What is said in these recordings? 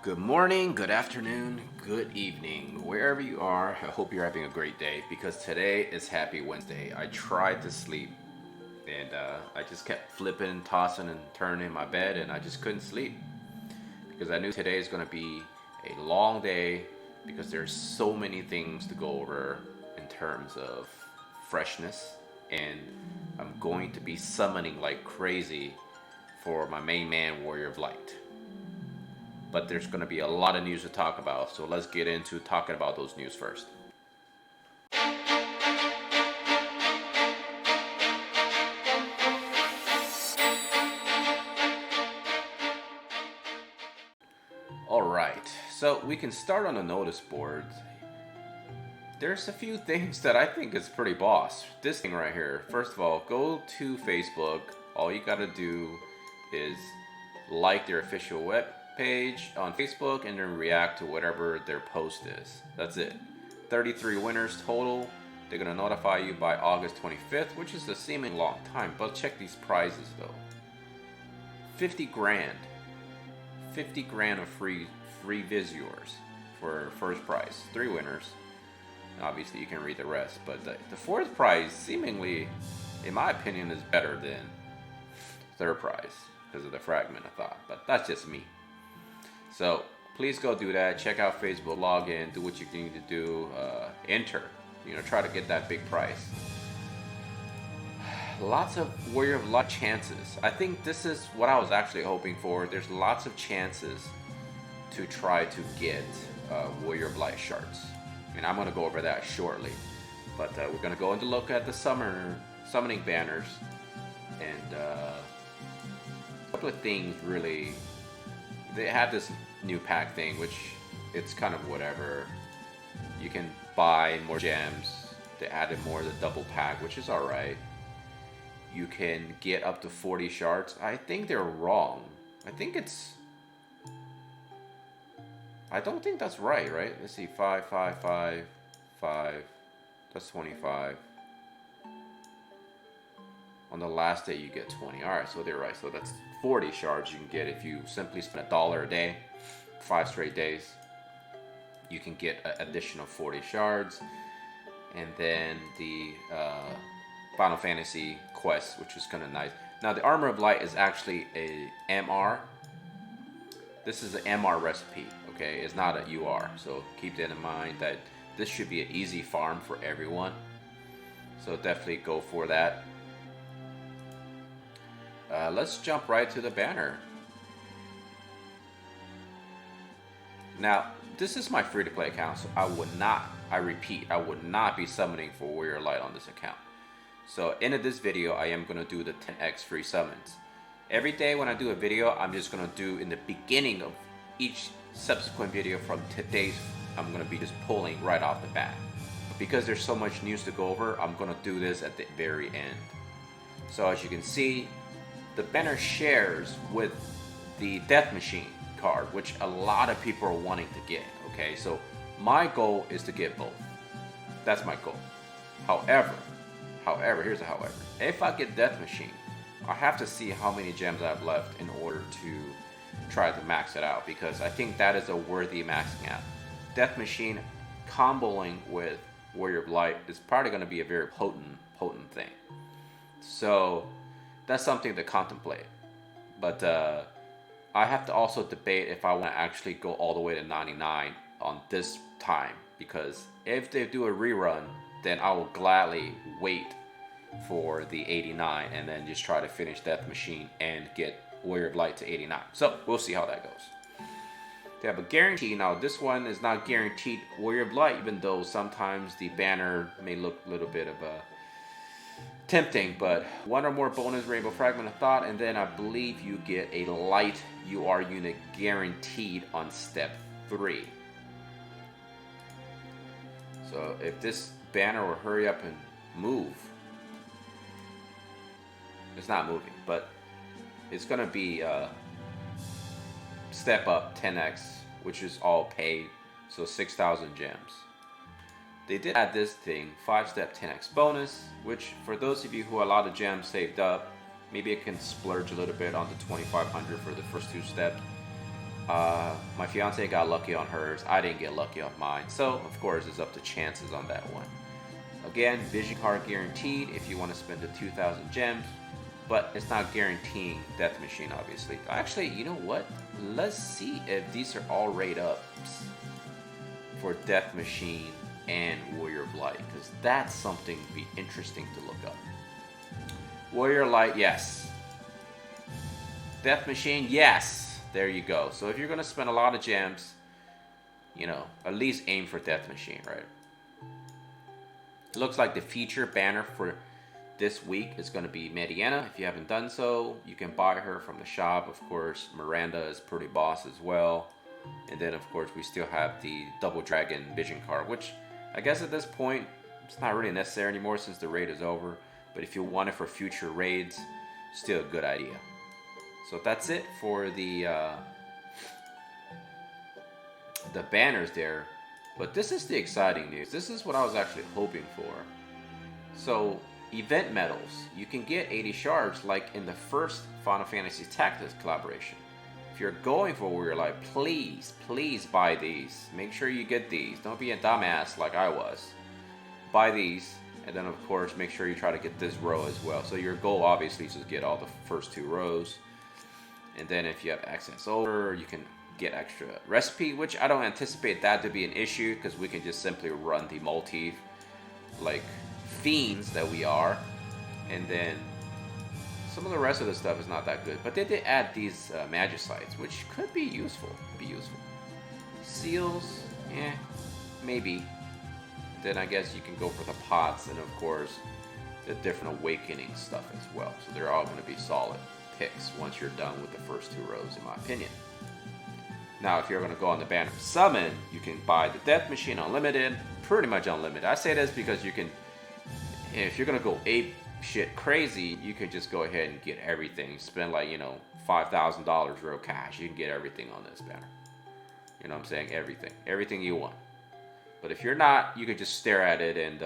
Good morning, good afternoon, good evening, wherever you are. I hope you're having a great day because today is Happy Wednesday. I tried to sleep and I just kept flipping, tossing, and turning in my bed, and I just couldn't sleep because I knew today is going to be a long day because there's so many things to go over in terms of freshness, and I'm going to be summoning like crazy for my main man, Warrior of Light. But there's going to be a lot of news to talk about. So let's get into talking about those news first. All right, so we can start on the notice board. There's a few things that I think is pretty boss. This thing right here. First of all, go to Facebook. All you gotta do is like their official web page on Facebook and then react to whatever their post is. That's it. 33 winners total. They're gonna notify you by August 25th, which is a seeming long time. But check these prizes though. 50 grand. 50 grand of free Visuals for first prize. 3 winners. Obviously, you can read the rest, but the fourth prize, seemingly, in my opinion, is better than third prize because of the fragment of thought. But that's just me. So please go do that. Check out Facebook, log in, do what you need to do, enter. Try to get that big prize. Lots of Warrior of Light chances. I think this is what I was actually hoping for. There's lots of chances to try to get Warrior of Light shards. And I'm going to go over that shortly. But we're going to go and look at the summoning banners. And a couple of things really. They have this new pack thing, which it's kind of whatever. You can buy more gems. They added more of the double pack, which is alright. You can get up to 40 shards. I think they're wrong. I don't think that's right? Let's see, 5, 5, 5, 5. That's 25. On the last day, you get 20. All right, so they're right. So that's 40 shards you can get if you simply spend $1 a day, 5 straight days. You can get an additional 40 shards, and then the Final Fantasy quest, which is kind of nice. Now, the Armor of Light is actually a MR. This is an MR recipe. Okay, it's not a UR, so keep that in mind that this should be an easy farm for everyone. So definitely go for that. Let's jump right to the banner. Now, this is my free-to-play account, so I would not be summoning for Warrior Light on this account. So in this video, I am going to do the 10x free summons. Every day when I do a video, I'm just going to do in the beginning of each subsequent video from today's, I'm going to be just pulling right off the bat. Because there's so much news to go over, I'm going to do this at the very end. So as you can see, the banner shares with the Death Machine card, which a lot of people are wanting to get. Okay, so my goal is to get both. That's my goal. However, here's a however. If I get Death Machine, I have to see how many gems I have left in order to try to max it out, because I think that is a worthy maxing out. Death Machine comboing with Warrior of Light is probably going to be a very potent thing. So that's something to contemplate. But I have to also debate if I want to actually go all the way to 99 on this time, because if they do a rerun, then I will gladly wait for the 89 and then just try to finish Death Machine and get Warrior of Light to 89. So we'll see how that goes. They have a guarantee. Now this one is not guaranteed Warrior of Light, even though sometimes the banner may look a little bit of a tempting, but one or more bonus Rainbow Fragment of Thought, and then I believe you get a light UR unit guaranteed on step 3. So if this banner will hurry up and move, it's not moving, but it's gonna be step up 10x, which is all paid, so 6,000 gems. They did add this thing, 5-step 10x bonus, which for those of you who have a lot of gems saved up, maybe it can splurge a little bit on the 2,500 for the first 2 steps. My fiance got lucky on hers. I didn't get lucky on mine. So, of course, it's up to chances on that one. Again, vision card guaranteed if you want to spend the 2,000 gems, but it's not guaranteeing Death Machine, obviously. Actually, you know what? Let's see if these are all rate ups for Death Machine and Warrior of Light, because that's something to be interesting to look up. Warrior of Light, yes. Death Machine, yes. There you go. So if you're going to spend a lot of gems, you know, at least aim for Death Machine, right? It looks like the feature banner for this week is going to be Mediana. If you haven't done so, you can buy her from the shop. Of course, Miranda is pretty boss as well. And then, of course, we still have the Double Dragon Vision card, which I guess at this point, it's not really necessary anymore since the raid is over. But if you want it for future raids, still a good idea. So that's it for the banners there. But this is the exciting news. This is what I was actually hoping for. So, event medals. You can get 80 shards like in the first Final Fantasy Tactics collaboration. If you're going for Warrior Light, please, please buy these. Make sure you get these. Don't be a dumbass like I was. Buy these. And then, of course, make sure you try to get this row as well. So your goal, obviously, is to get all the first 2 rows. And then if you have access over, you can get extra recipe, which I don't anticipate that to be an issue because we can just simply run the multi like fiends that we are. And then some of the rest of the stuff is not that good. But they did add these magicites, which could be useful. Seals, maybe. Then I guess you can go for the pots and, of course, the different awakening stuff as well. So they're all going to be solid picks once you're done with the first 2 rows, in my opinion. Now, if you're going to go on the banner summon, you can buy the Death Machine Unlimited, pretty much unlimited. I say this because you can, if you're going to go ape shit crazy, you could just go ahead and get everything. Spend like, you know, $5,000 real cash. You can get everything on this banner. You know what I'm saying? Everything you want. But if you're not, you could just stare at it and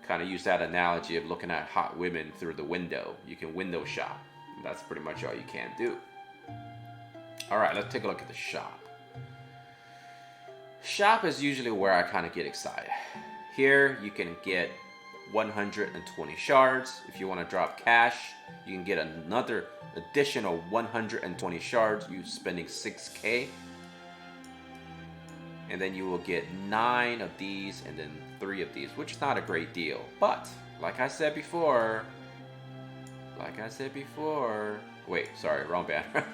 kind of use that analogy of looking at hot women through the window. You can window shop. That's pretty much all you can do. Alright, let's take a look at the shop. Shop is usually where I kind of get excited. Here, you can get 120 shards. If you want to drop cash, you can get another additional 120 shards. You spending 6k. And then you will get 9 of these and then 3 of these, which is not a great deal. But, like I said before, wait, sorry, wrong banner.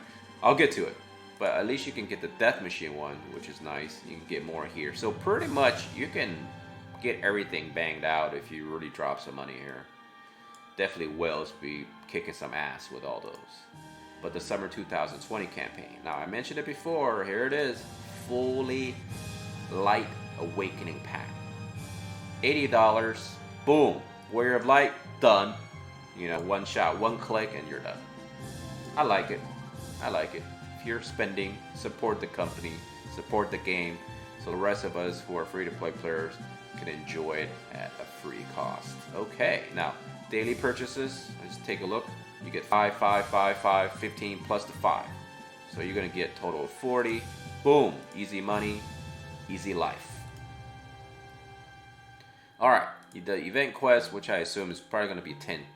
I'll get to it. But at least you can get the Death Machine one, which is nice. You can get more here. So pretty much you can get everything banged out if you really drop some money here. Definitely Wells be kicking some ass with all those. But the Summer 2020 campaign. Now I mentioned it before. Here it is. Fully Light Awakening Pack. $80. Boom. Warrior of Light. Done. You know, one shot, one click, and you're done. I like it. If you're spending, support the company, support the game, so the rest of us who are free-to-play players can enjoy it at a free cost. Okay, now, daily purchases, let's take a look. You get 5, 5, 5, 5, 15 plus the 5. So you're going to get a total of 40. Boom, easy money, easy life. Alright, the event quest, which I assume is probably going to be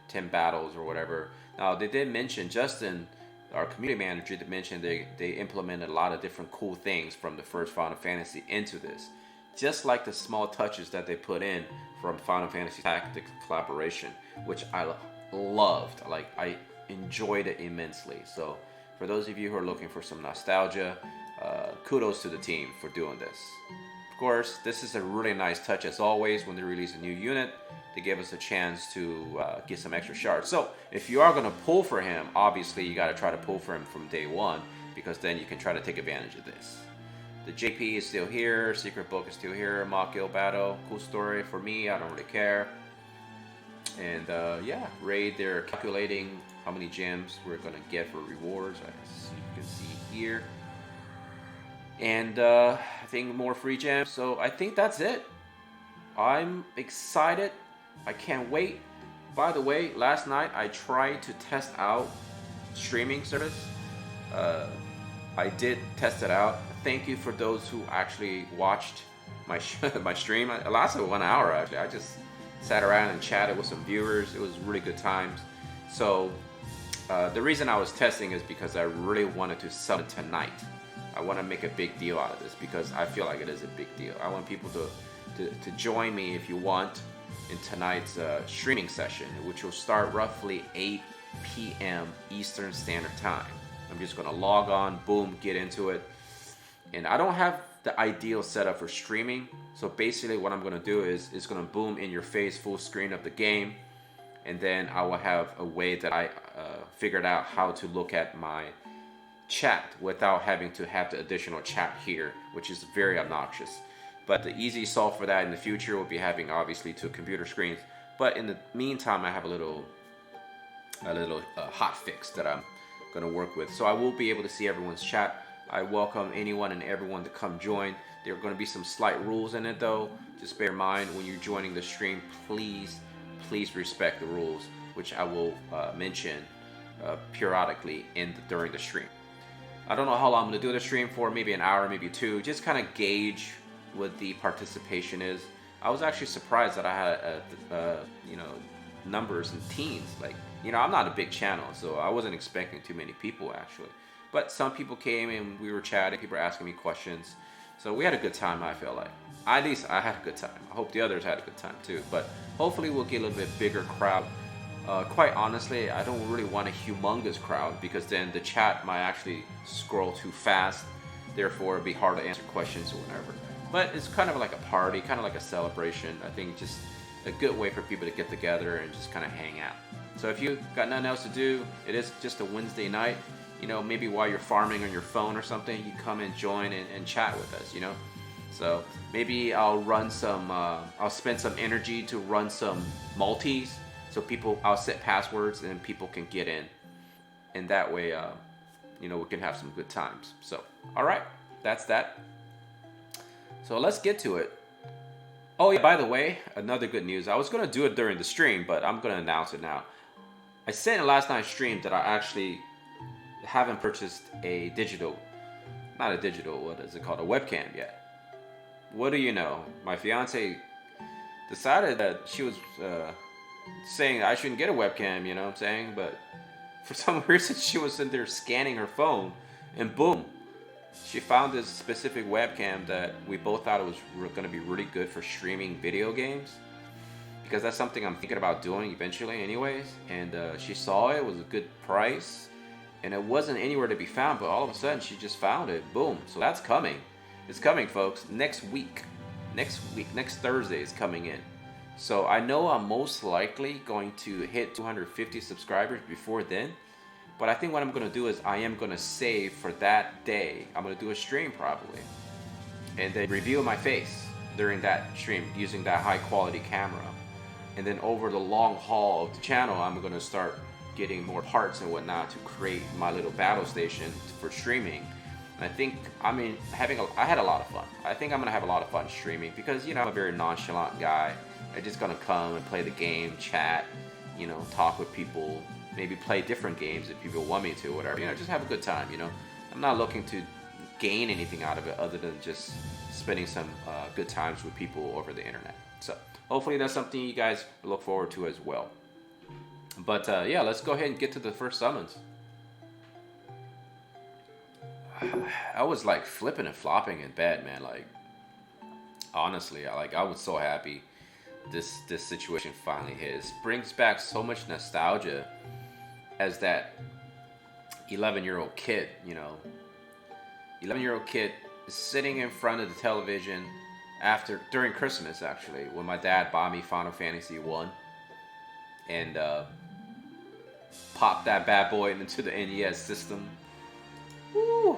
10 battles or whatever. Now, they did mention, Justin, our community manager, that mentioned they implemented a lot of different cool things from the first Final Fantasy into this. Just like the small touches that they put in from Final Fantasy Tactics collaboration, which I loved. Like, I enjoyed it immensely. So, for those of you who are looking for some nostalgia, kudos to the team for doing this. Of course, this is a really nice touch as always when they release a new unit. They give us a chance to get some extra shards. So if you are going to pull for him, obviously you got to try to pull for him from day one, because then you can try to take advantage of this. The JP is still here, Secret Book is still here, Mock Guild Battle, cool story for me, I don't really care. And yeah, raid, they're calculating how many gems we're going to get for rewards. You can see here. And I think more free gems. So I think that's it. I'm excited. I can't wait. By the way, last night I tried to test out streaming service. I did test it out. Thank you for those who actually watched my my stream. It lasted 1 hour actually. I just sat around and chatted with some viewers. It was really good times. So the reason I was testing is because I really wanted to summon tonight. I want to make a big deal out of this because I feel like it is a big deal. I want people to join me if you want in tonight's streaming session, which will start roughly 8 p.m. Eastern Standard Time. I'm just gonna log on, boom, get into it. And I don't have the ideal setup for streaming. So basically what I'm gonna do is it's gonna boom in your face, full screen of the game. And then I will have a way that I figured out how to look at my chat without having to have the additional chat here, which is very obnoxious. But the easy solve for that in the future will be having obviously 2 computer screens. But in the meantime, I have a little hot fix that I'm going to work with. So I will be able to see everyone's chat. I welcome anyone and everyone to come join. There are going to be some slight rules in it though. Just bear in mind when you're joining the stream, please respect the rules, which I will mention periodically during the stream. I don't know how long I'm going to do the stream for, maybe an hour, maybe 2. Just kind of gauge what the participation is. I was actually surprised that I had numbers and teens. Like, I'm not a big channel, so I wasn't expecting too many people actually. But some people came and we were chatting, people were asking me questions. So we had a good time, I feel like. At least I had a good time. I hope the others had a good time too. But hopefully we'll get a little bit bigger crowd. Quite honestly, I don't really want a humongous crowd because then the chat might actually scroll too fast. Therefore, it'd be hard to answer questions or whatever. But it's kind of like a party, kind of like a celebration. I think just a good way for people to get together and just kind of hang out. So if you got nothing else to do, it is just a Wednesday night. Maybe while you're farming on your phone or something, you come and join and chat with us, So maybe I'll spend some energy to run some multis. So I'll set passwords and people can get in. And that way, we can have some good times. So, all right, that's that. So let's get to it. Oh yeah, by the way, another good news. I was going to do it during the stream, but I'm going to announce it now. I said in last night's stream that I actually haven't purchased what is it called? A webcam yet. What do you know? My fiance decided that she was saying I shouldn't get a webcam, you know what I'm saying? But for some reason she was in there scanning her phone and boom, she found this specific webcam that we both thought it was going to be really good for streaming video games, because that's something I'm thinking about doing eventually anyways. And she saw it was a good price and it wasn't anywhere to be found, but all of a sudden she just found it. Boom. So that's coming. It's coming, folks. Next Thursday is coming in. So I know I'm most likely going to hit 250 subscribers before then. But I think what I'm going to do is I am going to save for that day. I'm going to do a stream probably. And then reveal my face during that stream using that high quality camera. And then over the long haul of the channel, I'm going to start getting more parts and whatnot to create my little battle station for streaming. And I think, I had a lot of fun. I think I'm going to have a lot of fun streaming because, I'm a very nonchalant guy. I'm just going to come and play the game, chat, talk with people, maybe play different games if people want me to, whatever. Just have a good time, I'm not looking to gain anything out of it other than just spending some good times with people over the internet. So hopefully that's something you guys look forward to as well. But yeah, let's go ahead and get to the first summons. I was like flipping and flopping in bed, man. Like, honestly, I was so happy this situation finally hit. It brings back so much nostalgia as that 11-year-old kid, 11-year-old kid is sitting in front of the television during Christmas, actually, when my dad bought me Final Fantasy 1 and popped that bad boy into the NES system. Woo!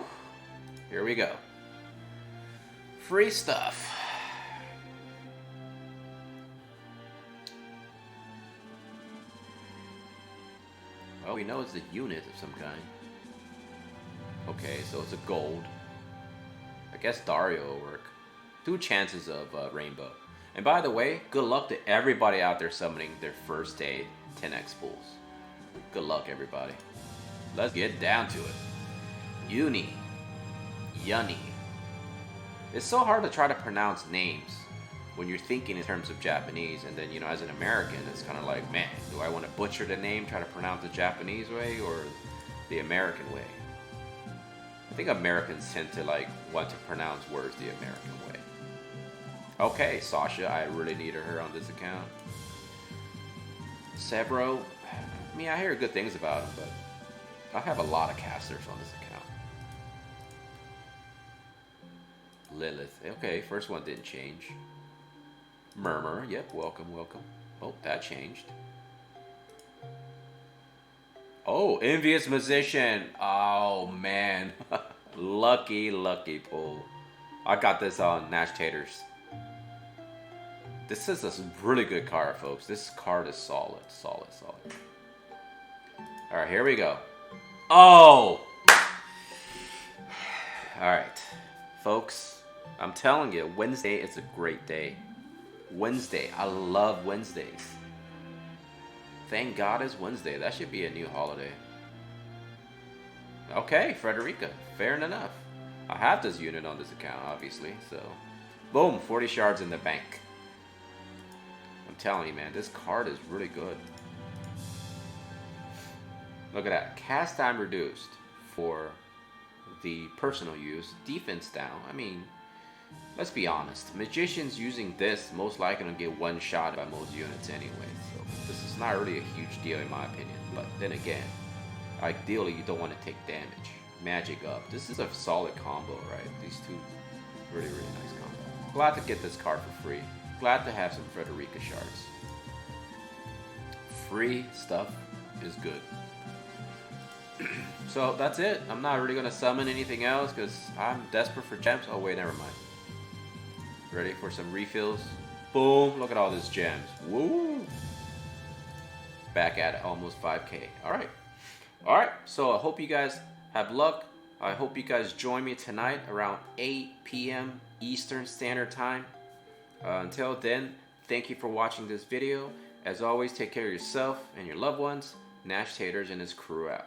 Here we go. Free stuff. Well, we know it's a unit of some kind. Okay, so it's a gold. I guess Dario will work. 2 chances of rainbow. And by the way, good luck to everybody out there summoning their first day 10x bulls. Good luck, everybody. Let's get down to it. Uni. Yunny. It's so hard to try to pronounce names when you're thinking in terms of Japanese, and then, you know, as an American, it's kind of like, man, do I want to butcher the name, try to pronounce the Japanese way or the American way? I think Americans tend to like want to pronounce words the American way. Okay, Sasha, I really needed her on this account. Sebro, I mean, I hear good things about him, but I have a lot of casters on this account. Lilith, okay, first one didn't change. Murmur, yep, welcome, welcome. Oh, that changed. Oh, Envious Musician. Oh, man. Lucky pull. I got this on Nash Taters. This is a really good card, folks. This card is solid. Alright, here we go. Oh! Alright, folks. I'm telling you, Wednesday is a great day. Wednesday. I love Wednesdays. Thank God it's Wednesday. That should be a new holiday. Okay, Frederica. Fair enough. I have this unit on this account, obviously. So, boom, 40 shards in the bank. I'm telling you, man, this card is really good. Look at that. Cast time reduced for the personal use. Defense down. I mean, let's be honest. Magicians using this most likely going to get one shot by most units anyway. So this is not really a huge deal in my opinion. But then again, ideally you don't want to take damage. Magic up. This is a solid combo, right? These two really nice combo. Glad to get this card for free. Glad to have some Frederica shards. Free stuff is good. So that's it. I'm not really going to summon anything else because I'm desperate for gems. Oh wait, never mind. Ready for some refills? Boom! Look at all these gems. Woo! Back at almost 5K. Alright, so I hope you guys have luck. I hope you guys join me tonight around 8 p.m. Eastern Standard Time. Until then, thank you for watching this video. As always, take care of yourself and your loved ones. Nash Taters and his crew out.